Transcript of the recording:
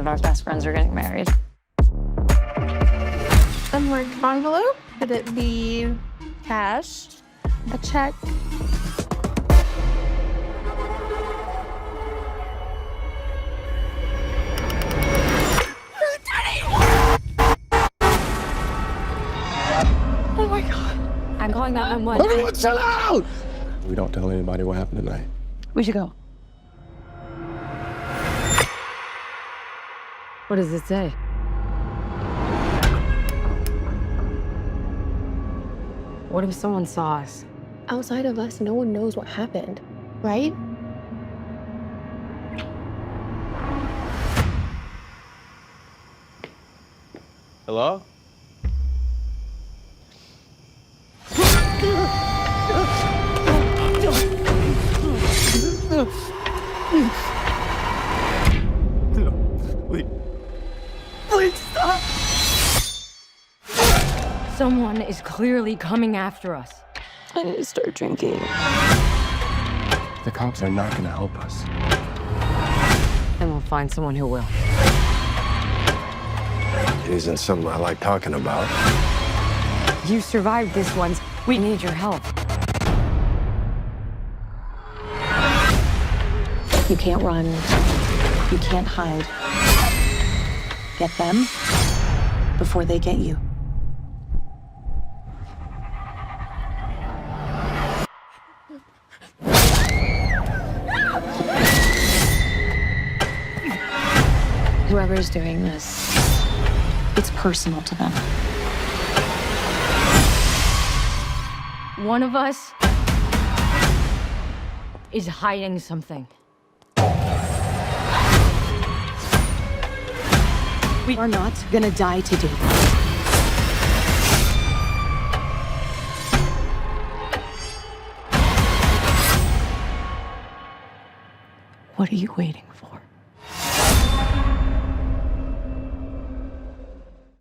of our best friends are getting married. Unmarked envelope. Could it be cash? A check? Oh my God. I'm calling 911. Everyone, chill out! We don't tell anybody what happened tonight. We should go. What does it say? What if someone saw us? Outside of us, no one knows what happened, right? Hello? Please stop! Someone is clearly coming after us. I need to start drinking. The cops are not gonna help us. Then we'll find someone who will. It isn't something I like talking about. You survived this once. We need your help. You can't run. You can't hide. Get them before they get you. Whoever's doing this, it's personal to them. One of us is hiding something. We are not gonna die today. What are you waiting for?